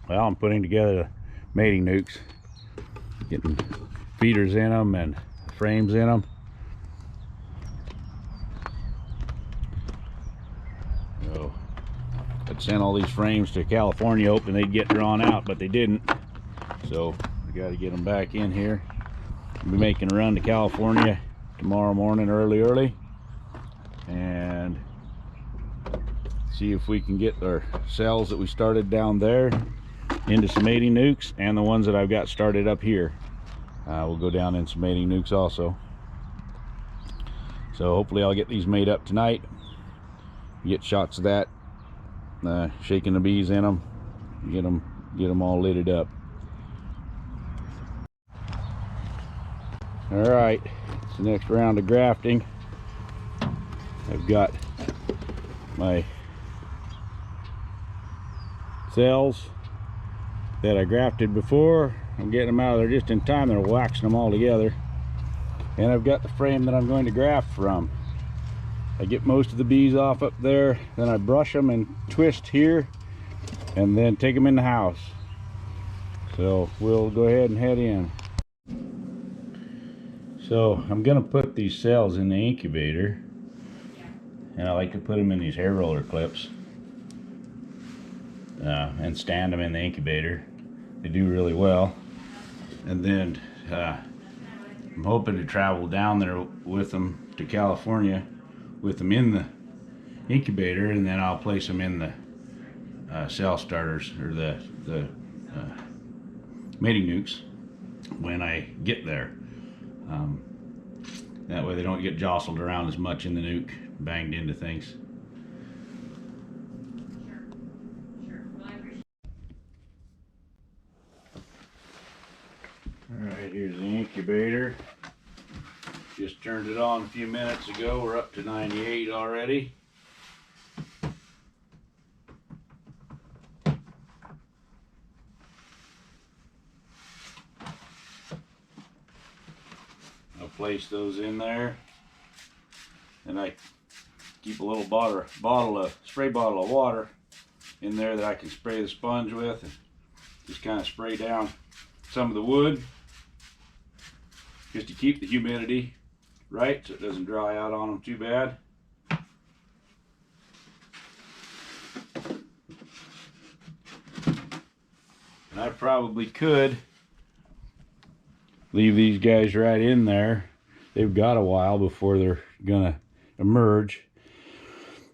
Well, I'm putting together the mating nukes, getting feeders in them and frames in them. So I'd sent all these frames to California hoping they'd get drawn out, but they didn't. So I got to get them back in here. I'll be making a run to California tomorrow morning early and see if we can get our cells that we started down there into some mating nukes, and the ones that I've got started up here. We'll go down in some mating nukes also. So hopefully I'll get these made up tonight, get shots of that, shaking the bees in them, get them all lidded up. All right, it's the next round of grafting. I've got my cells that I grafted before. I'm getting them out of there just in time. They're waxing them all together. And I've got the frame that I'm going to graft from. I get most of the bees off up there, then I brush them and twist here, and then take them in the house. So we'll go ahead and head in. So I'm gonna put these cells in the incubator, and I like to put them in these hair roller clips and stand them in the incubator. They do really well. And then I'm hoping to travel down there with them to California with them in the incubator, and then I'll place them in the cell starters, or the mating nukes, when I get there. That way they don't get jostled around as much in the nuke, banged into things. Alright, here's the incubator. Just turned it on a few minutes ago. We're up to 98 already. I'll place those in there, and I keep a little spray bottle of water in there that I can spray the sponge with, and just kind of spray down some of the wood just to keep the humidity right so it doesn't dry out on them too bad. And I probably could leave these guys right in there. They've got a while before they're gonna emerge.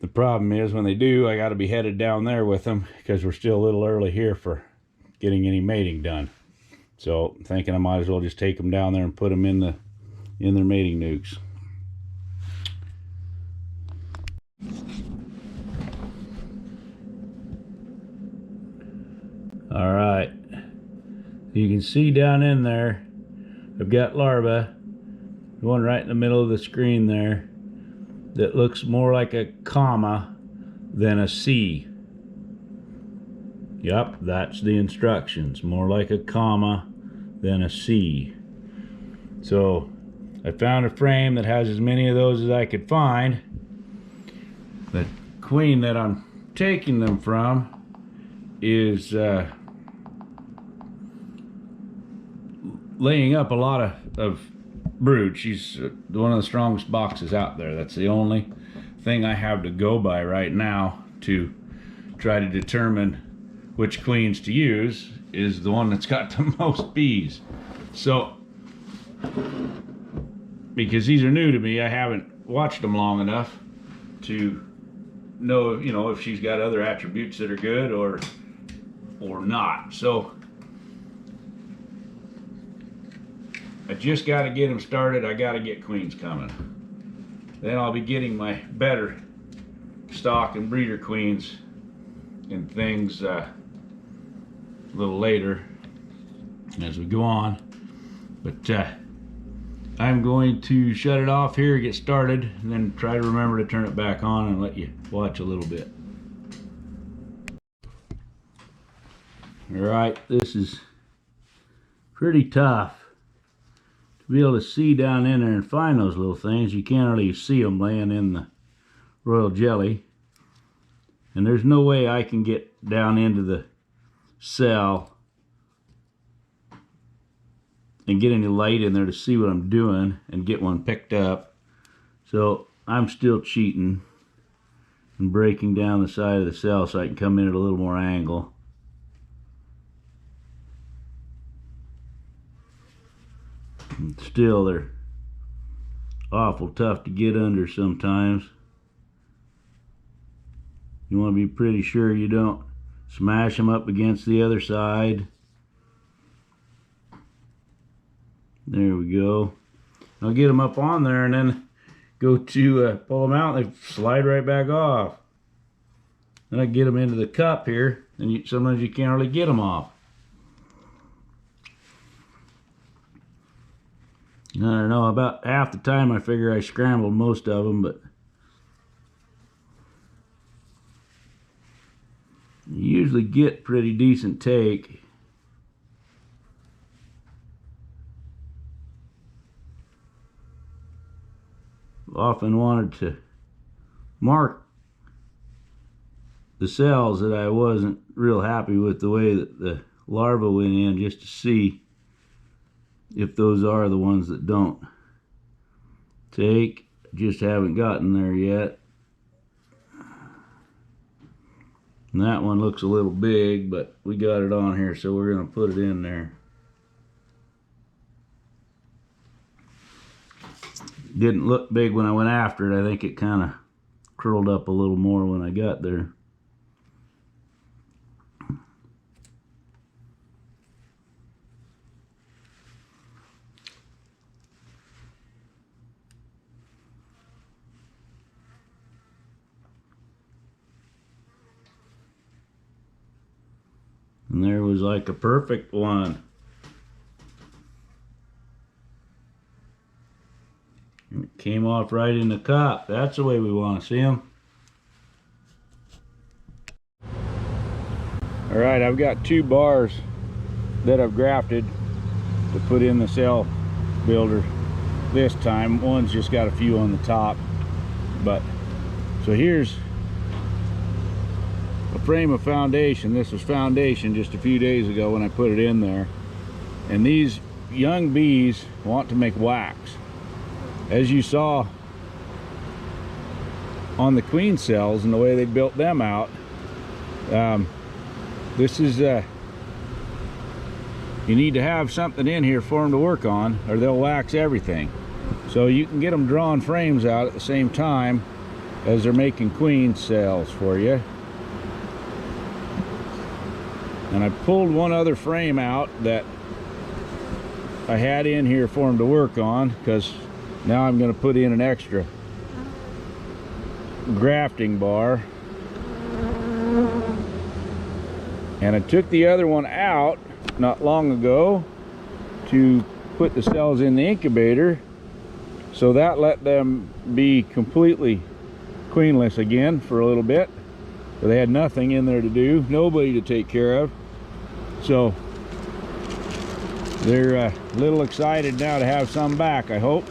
The problem is when they do, I got to be headed down there with them because we're still a little early here for getting any mating done. So I'm thinking I might as well just take them down there and put them in their mating nukes. All right, you can see down in there, I've got larvae, the one right in the middle of the screen there, that looks more like a comma than a C. Yep, that's the instructions. More like a comma than a C. So I found a frame that has as many of those as I could find. The queen that I'm taking them from is laying up a lot of brood. She's one of the strongest boxes out there. That's the only thing I have to go by right now to try to determine which queens to use, is the one that's got the most bees. So, because these are new to me, I haven't watched them long enough to know, you know, if she's got other attributes that are good or not. So I just got to get them started. I got to get queens coming. Then I'll be getting my better stock and breeder queens and things a little later as we go on. But I'm going to shut it off here, get started, and then try to remember to turn it back on and let you watch a little bit. All right, this is pretty tough to be able to see down in there and find those little things. You can't really see them laying in the royal jelly. And there's no way I can get down into the cell and get any light in there to see what I'm doing and get one picked up. So I'm still cheating and breaking down the side of the cell so I can come in at a little more angle. And still, they're awful tough to get under sometimes. You want to be pretty sure you don't smash them up against the other side. There we go. I'll get them up on there and then go to pull them out, and they slide right back off. Then I get them into the cup here, and sometimes you can't really get them off. I don't know, about half the time I figure I scrambled most of them, but you usually get pretty decent take. Often wanted to mark the cells that I wasn't real happy with the way that the larva went in, just to see if those are the ones that don't take. Just haven't gotten there yet. And that one looks a little big, but we got it on here, so we're going to put it in there. Didn't look big when I went after it. I think it kind of curled up a little more when I got there. And there was like a perfect one. And it came off right in the cup. That's the way we want to see them. Alright, I've got 2 bars that I've grafted to put in the cell builder this time. One's just got a few on the top. But so here's a frame of foundation. This was foundation just a few days ago when I put it in there. And these young bees want to make wax. As you saw on the queen cells and the way they built them out, this is you need to have something in here for them to work on, or they'll wax everything. So you can get them drawing frames out at the same time as they're making queen cells for you. And I pulled one other frame out that I had in here for them to work on, because now I'm going to put in an extra grafting bar. And I took the other one out not long ago to put the cells in the incubator, so that let them be completely queenless again for a little bit. So they had nothing in there to do, nobody to take care of. So they're a little excited now to have some back, I hope.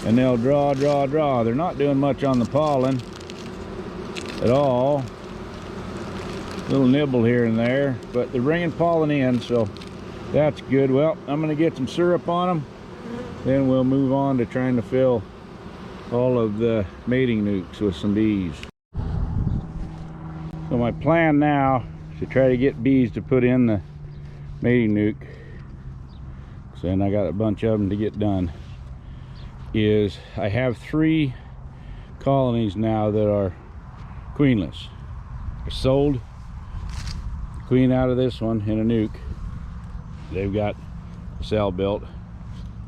And they'll draw. They're not doing much on the pollen at all. Little nibble here and there, but they're bringing pollen in, so that's good. Well, I'm going to get some syrup on them, then we'll move on to trying to fill all of the mating nucs with some bees. So my plan now is to try to get bees to put in the mating nuc, so then I got a bunch of them to get done. Is I have 3 colonies now that are queenless. I sold the queen out of this one in a nuc. They've got a cell built,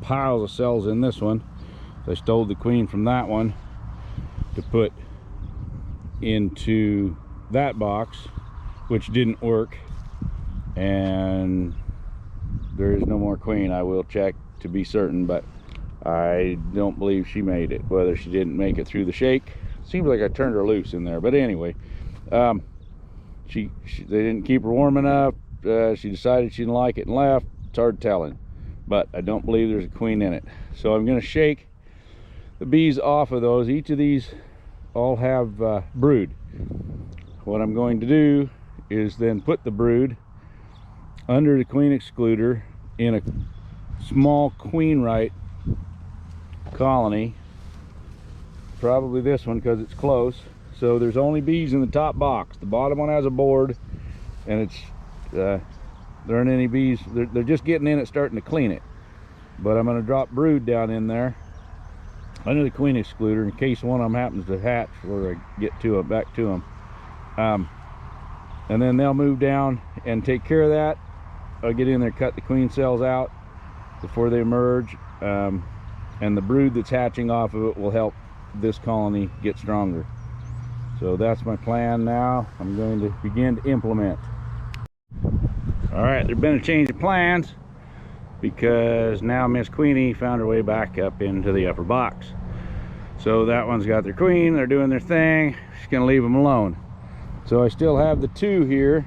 piles of cells in this one. So I stole the queen from that one to put into that box, which didn't work, and there is no more queen. I will check to be certain, but I don't believe she made it. Whether she didn't make it through the shake, seems like I turned her loose in there. But anyway, they didn't keep her warm enough. She decided she didn't like it and left. It's hard telling, but I don't believe there's a queen in it. So I'm going to shake the bees off of those. Each of these all have brood. What I'm going to do is then put the brood under the queen excluder in a small queen right colony, probably this one because it's close. So there's only bees in the top box. The bottom one has a board, and it's there aren't any bees. They're just getting in it, starting to clean it. But I'm going to drop brood down in there under the queen excluder in case one of them happens to hatch before I get to back to them. And then they'll move down and take care of that. I'll get in there, cut the queen cells out before they emerge, and the brood that's hatching off of it will help this colony get stronger. So that's my plan now. I'm going to begin to implement. All right, there's been a change of plans because now Miss Queenie found her way back up into the upper box. So that one's got their queen, they're doing their thing. She's gonna leave them alone. So I still have the two here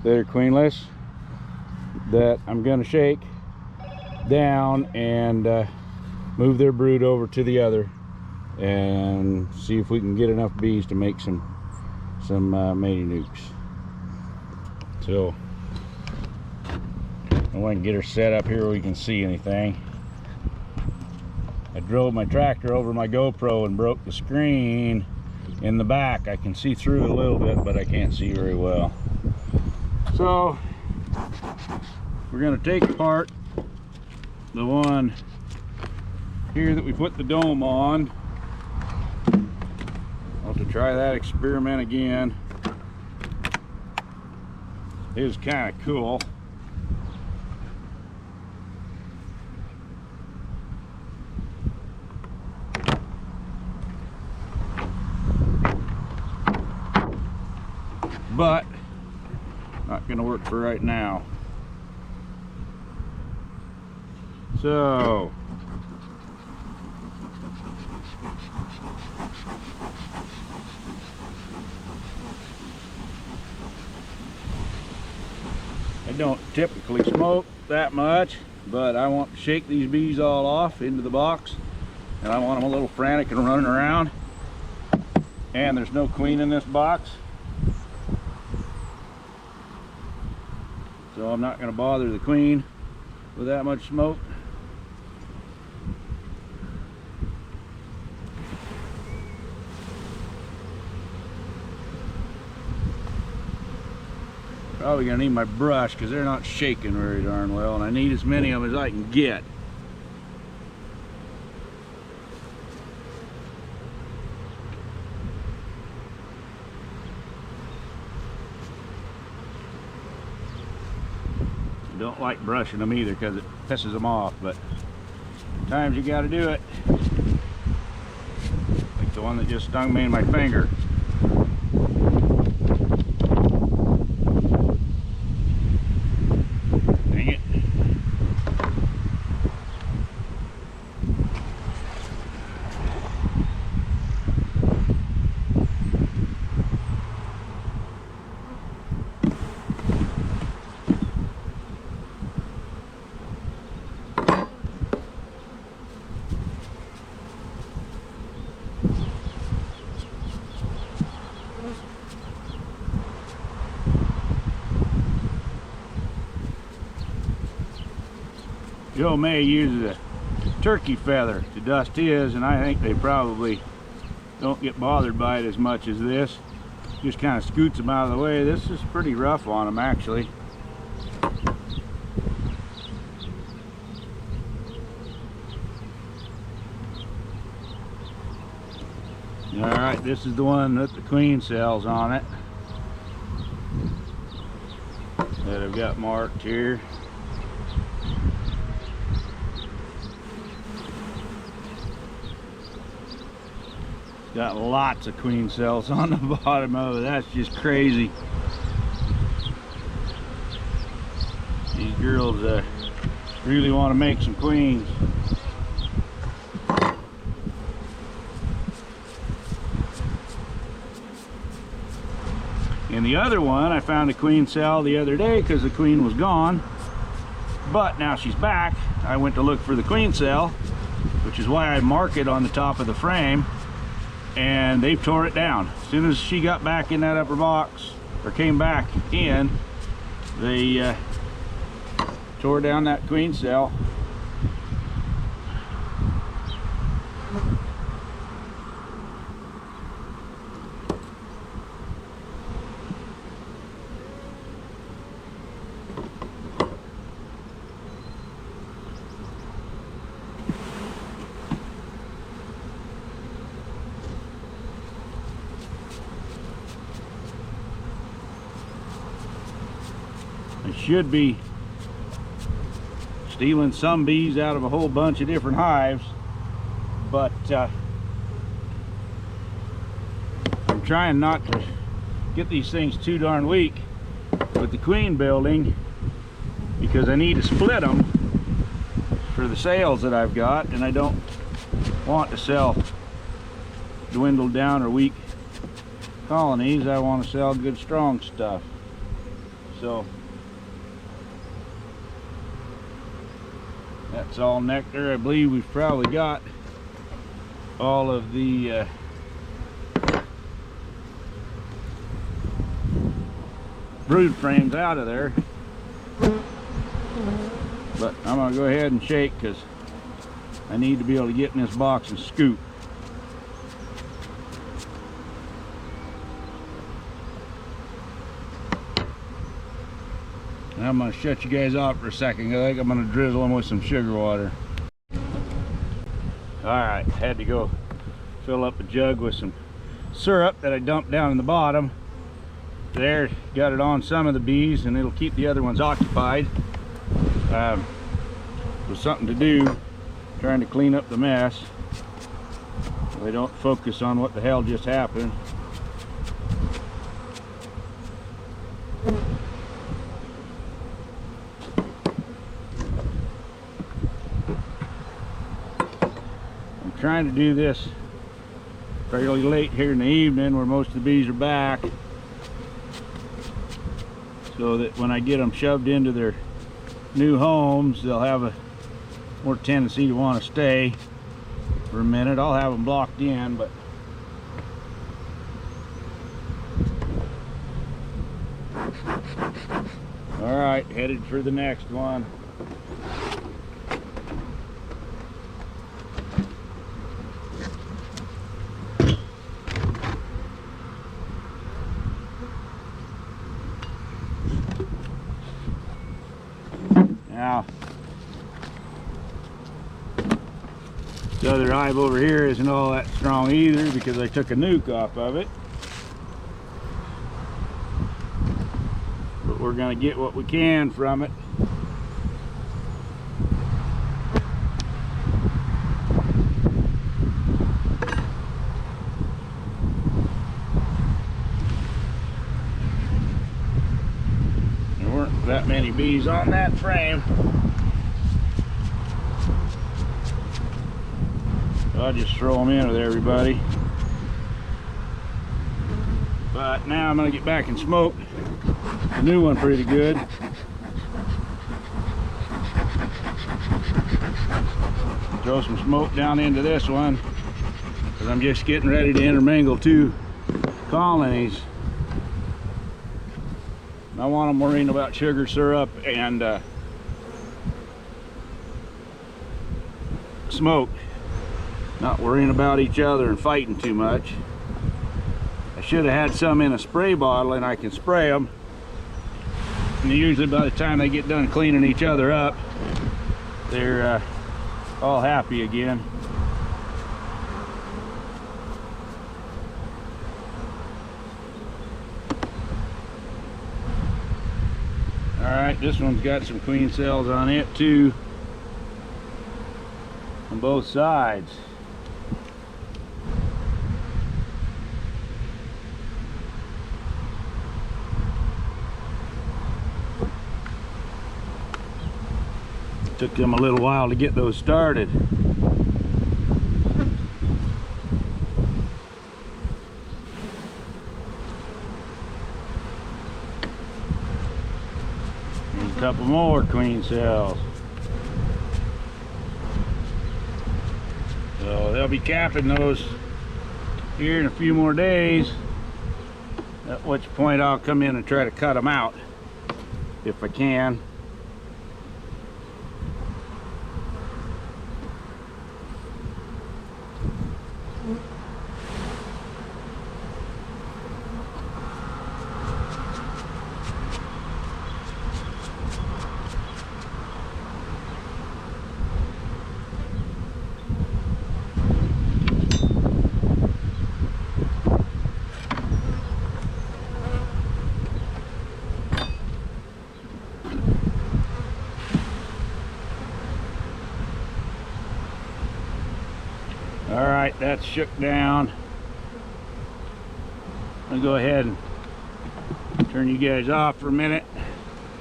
that are queenless that I'm gonna shake down and move their brood over to the other and see if we can get enough bees to make some mating nukes. So I can get her set up here where we can see anything. I drove my tractor over my GoPro and broke the screen in the back. I can see through it a little bit, but I can't see very well. So we're going to take apart the one here that we put the dome on. I'll have to try that experiment again. It is kind of cool. But not going to work for right now. So I don't typically smoke that much, but I want to shake these bees all off into the box, and I want them a little frantic and running around. And there's no queen in this box, so I'm not going to bother the queen with that much smoke. Probably going to need my brush because they're not shaking very darn well, and I need as many of them as I can get. Don't like brushing them either because it pisses them off, but sometimes you got to do it. Like the one that just stung me in my finger. Dang it. Joe May uses a turkey feather to dust his, and I think they probably don't get bothered by it as much as this. Just kind of scoots them out of the way. This is pretty rough on them, actually. Alright, this is the one with the queen cells on it that I've got marked here. Got lots of queen cells on the bottom of it. That's just crazy. These girls really want to make some queens. In the other one, I found a queen cell the other day because the queen was gone. But now she's back. I went to look for the queen cell, which is why I mark it on the top of the frame. And they tore it down. As soon as she got back in that upper box, or came back in, they tore down that queen cell. I should be stealing some bees out of a whole bunch of different hives, but I'm trying not to get these things too darn weak with the queen building, because I need to split them for the sales that I've got, and I don't want to sell dwindled down or weak colonies. I want to sell good strong stuff. So that's all nectar. I believe we've probably got all of the brood frames out of there, but I'm gonna go ahead and shake because I need to be able to get in this box and scoop. I'm going to shut you guys off for a second. I think I'm going to drizzle them with some sugar water. Alright, had to go fill up a jug with some syrup that I dumped down in the bottom. There, got it on some of the bees, and it'll keep the other ones occupied. It was something to do, trying to clean up the mess. They don't focus on what the hell just happened. Trying to do this fairly late here in the evening where most of the bees are back, so that when I get them shoved into their new homes, they'll have a more tendency to want to stay for a minute. I'll have them blocked in, but all right, headed for the next one. Now, the other hive over here isn't all that strong either, because I took a nuke off of it. But we're going to get what we can from it. That many bees on that frame. So I'll just throw them in with everybody. But now I'm going to get back and smoke the new one pretty good. Throw some smoke down into this one, because I'm just getting ready to intermingle two colonies. I want them worrying about sugar syrup and smoke, not worrying about each other and fighting too much. I should have had some in a spray bottle, and I can spray them, and usually by the time they get done cleaning each other up, they're all happy again. Alright, this one's got some queen cells on it too, on both sides. Took them a little while to get those started. A couple more queen cells. So they'll be capping those here in a few more days, at which point I'll come in and try to cut them out if I can. that's shook down. I'll go ahead and turn you guys off for a minute.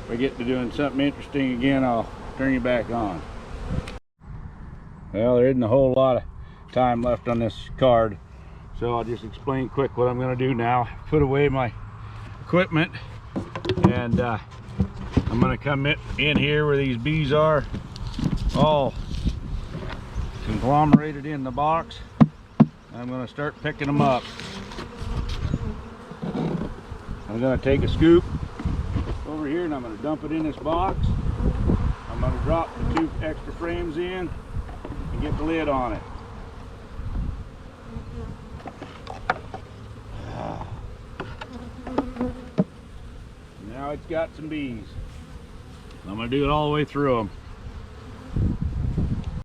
If I get to doing something interesting again, I'll turn you back on. Well, there isn't a whole lot of time left on this card, so I'll just explain quick what I'm going to do now. Put away my equipment, and I'm going to come in here where these bees are, all conglomerated in the box. I'm going to start picking them up. I'm going to take a scoop over here and I'm going to dump it in this box. I'm going to drop the 2 extra frames in and get the lid on it. Now it's got some bees. I'm going to do it all the way through them.